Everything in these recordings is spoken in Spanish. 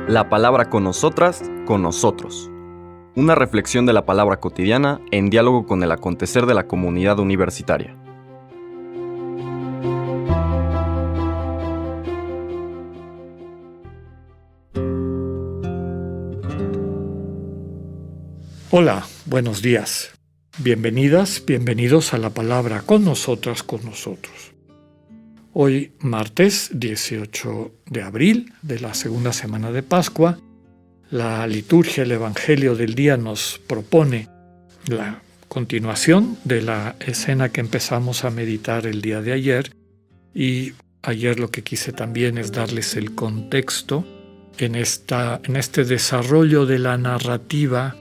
La palabra con nosotras, con nosotros. Una reflexión de la palabra cotidiana en diálogo con el acontecer de la comunidad universitaria. Hola, buenos días. Bienvenidas, bienvenidos a la palabra con nosotras, con nosotros. Hoy, martes 18 de abril de la segunda semana de Pascua, la liturgia, el Evangelio del día nos propone la continuación de la escena que empezamos a meditar el día de ayer. Y ayer lo que quise también es darles el contexto en este desarrollo de la narrativa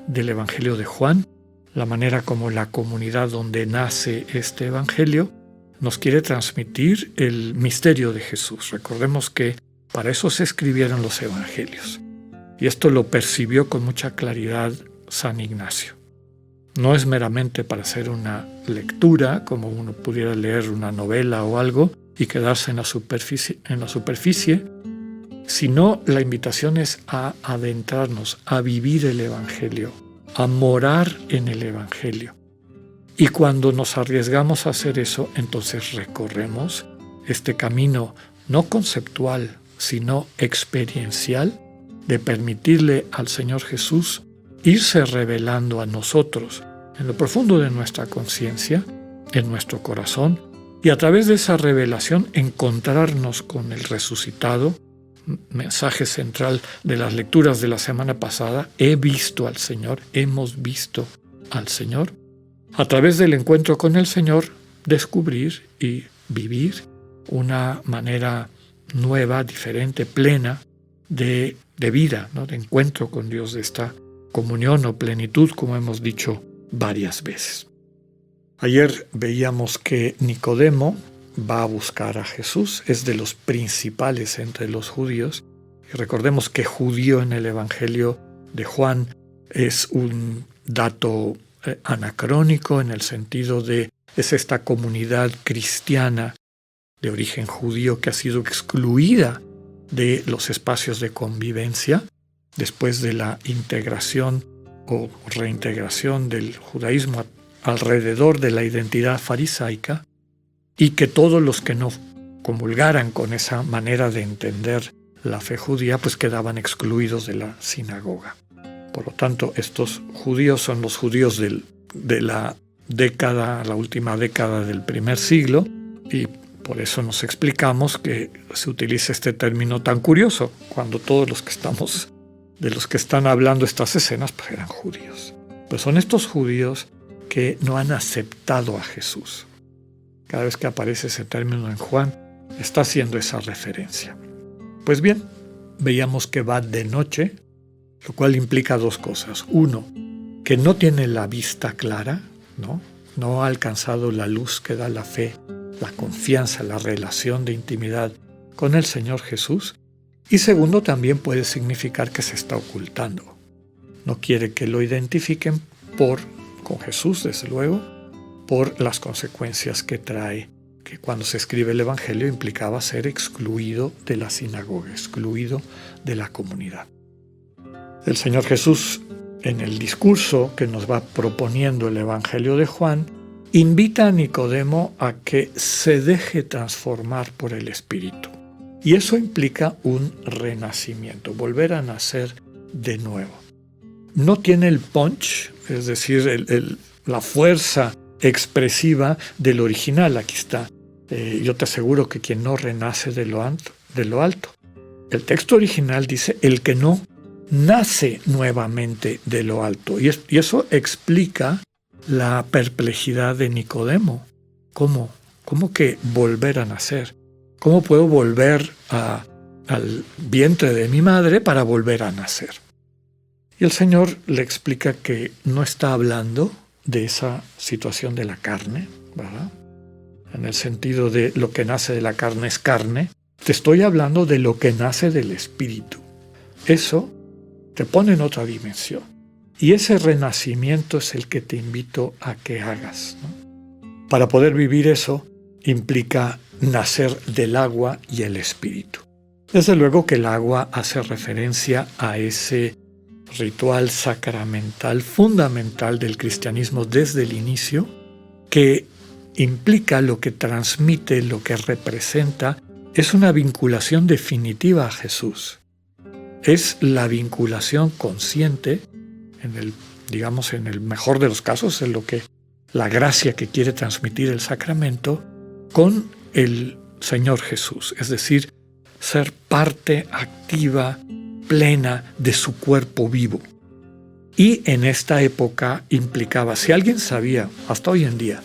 del Evangelio de Juan, la manera como la comunidad donde nace este Evangelio nos quiere transmitir el misterio de Jesús. Recordemos que para eso se escribieron los Evangelios. Y esto lo percibió con mucha claridad San Ignacio. No es meramente para hacer una lectura, como uno pudiera leer una novela o algo y quedarse en la superficie, sino la invitación es a adentrarnos, a vivir el Evangelio, a morar en el Evangelio. Y cuando nos arriesgamos a hacer eso, entonces recorremos este camino no conceptual, sino experiencial, de permitirle al Señor Jesús irse revelando a nosotros en lo profundo de nuestra conciencia, en nuestro corazón, y a través de esa revelación encontrarnos con el resucitado. Mensaje central de las lecturas de la semana pasada: he visto al Señor, hemos visto al Señor. A través del encuentro con el Señor, descubrir y vivir una manera nueva, diferente, plena de vida, ¿no? De encuentro con Dios, de esta comunión o plenitud, como hemos dicho varias veces. Ayer veíamos que Nicodemo va a buscar a Jesús, es de los principales entre los judíos. Y recordemos que judío en el Evangelio de Juan es un dato anacrónico, en el sentido de es esta comunidad cristiana de origen judío que ha sido excluida de los espacios de convivencia después de la integración o reintegración del judaísmo alrededor de la identidad farisaica, y que todos los que no comulgaran con esa manera de entender la fe judía pues quedaban excluidos de la sinagoga. Por lo tanto, estos judíos son los judíos de la última década del primer siglo, y por eso nos explicamos que se utiliza este término tan curioso, cuando todos de los que están hablando estas escenas pues eran judíos. Pues son estos judíos que no han aceptado a Jesús. Cada vez que aparece ese término en Juan, está haciendo esa referencia. Pues bien, veíamos que va de noche, lo cual implica dos cosas. Uno, que no tiene la vista clara, no ha alcanzado la luz que da la fe, la confianza, la relación de intimidad con el Señor Jesús. Y segundo, también puede significar que se está ocultando. No quiere que lo identifiquen con Jesús, desde luego, por las consecuencias que trae, que cuando se escribe el Evangelio implicaba ser excluido de la sinagoga, excluido de la comunidad. El Señor Jesús, en el discurso que nos va proponiendo el Evangelio de Juan, invita a Nicodemo a que se deje transformar por el Espíritu. Y eso implica un renacimiento, volver a nacer de nuevo. No tiene el punch, es decir, la fuerza expresiva del original. Aquí está. Yo te aseguro que quien no renace de lo alto. El texto original dice: el que no nace nuevamente de lo alto. Y eso explica la perplejidad de Nicodemo. ¿Cómo que volver a nacer? ¿Cómo puedo volver al vientre de mi madre para volver a nacer? Y el Señor le explica que no está hablando de esa situación de la carne, ¿verdad? En el sentido de lo que nace de la carne es carne. Te estoy hablando de lo que nace del Espíritu. Eso te pone en otra dimensión. Y ese renacimiento es el que te invito a que hagas, ¿no? Para poder vivir eso implica nacer del agua y el Espíritu. Desde luego que el agua hace referencia a ese ritual sacramental fundamental del cristianismo desde el inicio, que implica, lo que transmite, lo que representa, es una vinculación definitiva a Jesús. Es la vinculación consciente, en el mejor de los casos, en lo que la gracia que quiere transmitir el sacramento, con el Señor Jesús, es decir, ser parte activa, plena de su cuerpo vivo. Y en esta época implicaba, si alguien sabía, hasta hoy en día,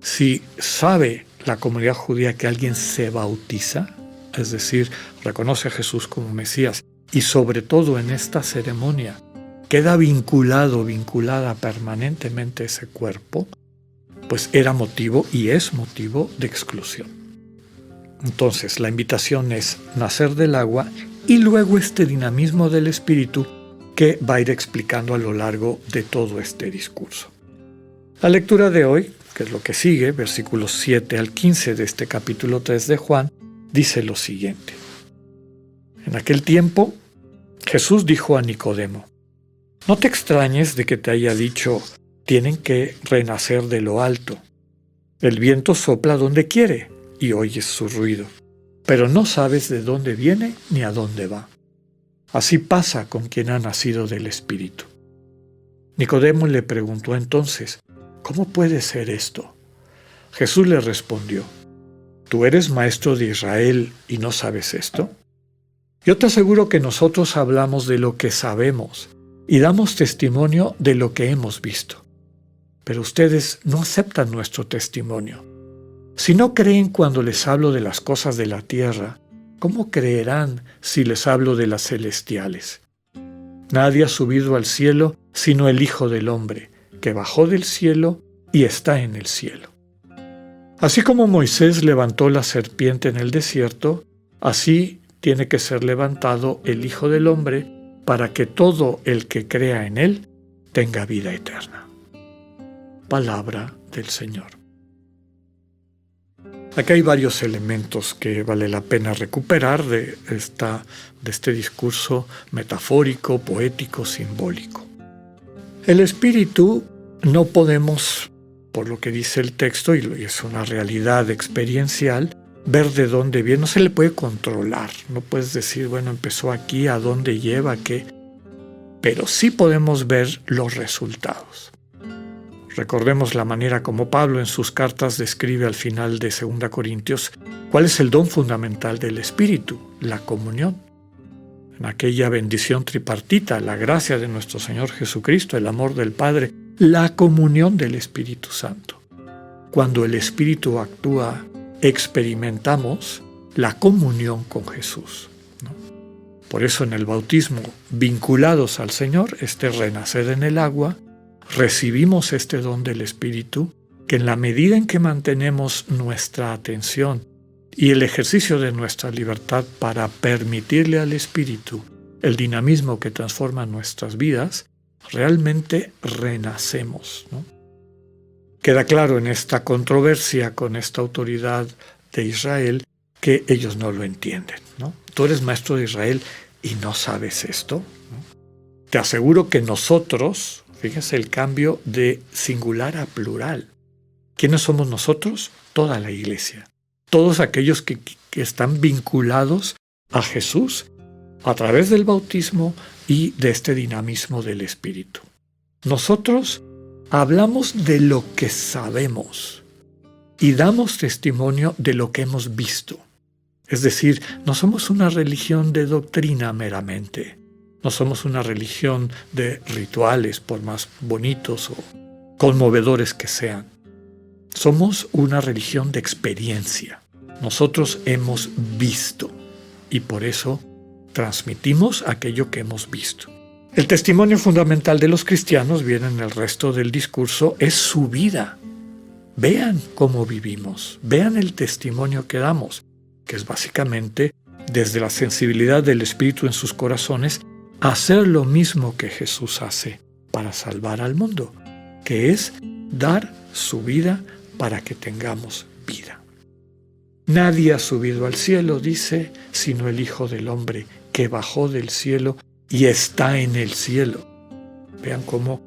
si sabe la comunidad judía que alguien se bautiza, es decir, reconoce a Jesús como Mesías, y sobre todo en esta ceremonia queda vinculada permanentemente ese cuerpo, pues era motivo y es motivo de exclusión. Entonces, la invitación es nacer del agua y luego este dinamismo del Espíritu que va a ir explicando a lo largo de todo este discurso. La lectura de hoy, que es lo que sigue, versículos 7 al 15 de este capítulo 3 de Juan, dice lo siguiente. En aquel tiempo, Jesús dijo a Nicodemo: «No te extrañes de que te haya dicho, tienen que renacer de lo alto. El viento sopla donde quiere y oyes su ruido, pero no sabes de dónde viene ni a dónde va. Así pasa con quien ha nacido del Espíritu». Nicodemo le preguntó entonces: «¿Cómo puede ser esto?». Jesús le respondió: «¿Tú eres maestro de Israel y no sabes esto? Yo te aseguro que nosotros hablamos de lo que sabemos y damos testimonio de lo que hemos visto. Pero ustedes no aceptan nuestro testimonio. Si no creen cuando les hablo de las cosas de la tierra, ¿cómo creerán si les hablo de las celestiales? Nadie ha subido al cielo sino el Hijo del Hombre, que bajó del cielo y está en el cielo. Así como Moisés levantó la serpiente en el desierto, así tiene que ser levantado el Hijo del Hombre para que todo el que crea en él tenga vida eterna». Palabra del Señor. Aquí hay varios elementos que vale la pena recuperar de este discurso metafórico, poético, simbólico. El Espíritu no podemos, por lo que dice el texto, y es una realidad experiencial, ver de dónde viene. No se le puede controlar. No puedes decir, bueno, empezó aquí, a dónde lleva, qué. Pero sí podemos ver los resultados. Recordemos la manera como Pablo en sus cartas describe al final de 2 Corintios cuál es el don fundamental del Espíritu: la comunión. En aquella bendición tripartita, la gracia de nuestro Señor Jesucristo, el amor del Padre, la comunión del Espíritu Santo. Cuando el Espíritu actúa, experimentamos la comunión con Jesús, ¿no? Por eso en el bautismo, vinculados al Señor, este renacer en el agua, recibimos este don del Espíritu, que en la medida en que mantenemos nuestra atención y el ejercicio de nuestra libertad para permitirle al Espíritu el dinamismo que transforma nuestras vidas, realmente renacemos, ¿no? Queda claro en esta controversia con esta autoridad de Israel que ellos no lo entienden, ¿no? Tú eres maestro de Israel y no sabes esto, ¿no? Te aseguro que nosotros, fíjese el cambio de singular a plural. ¿Quiénes somos nosotros? Toda la iglesia. Todos aquellos que están vinculados a Jesús a través del bautismo y de este dinamismo del Espíritu. Nosotros hablamos de lo que sabemos y damos testimonio de lo que hemos visto. Es decir, no somos una religión de doctrina meramente. No somos una religión de rituales, por más bonitos o conmovedores que sean. Somos una religión de experiencia. Nosotros hemos visto y por eso transmitimos aquello que hemos visto. El testimonio fundamental de los cristianos, viene en el resto del discurso, es su vida. Vean cómo vivimos, vean el testimonio que damos, que es básicamente, desde la sensibilidad del Espíritu en sus corazones, hacer lo mismo que Jesús hace para salvar al mundo, que es dar su vida para que tengamos vida. Nadie ha subido al cielo, dice, sino el Hijo del Hombre, que bajó del cielo y está en el cielo. Vean cómo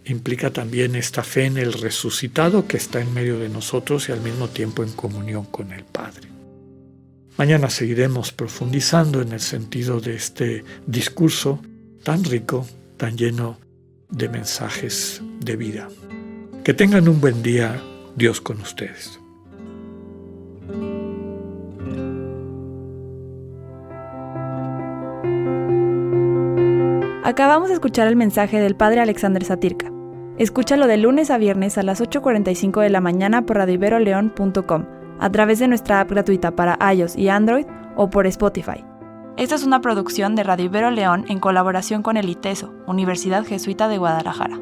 implica también esta fe en el resucitado que está en medio de nosotros y al mismo tiempo en comunión con el Padre. Mañana seguiremos profundizando en el sentido de este discurso tan rico, tan lleno de mensajes de vida. Que tengan un buen día, Dios con ustedes. Acabamos de escuchar el mensaje del Padre Alexander Satirka. Escúchalo de lunes a viernes a las 8:45 de la mañana por radioiberoleon.com, a través de nuestra app gratuita para iOS y Android o por Spotify. Esta es una producción de Radio Ibero León en colaboración con el ITESO, Universidad Jesuita de Guadalajara.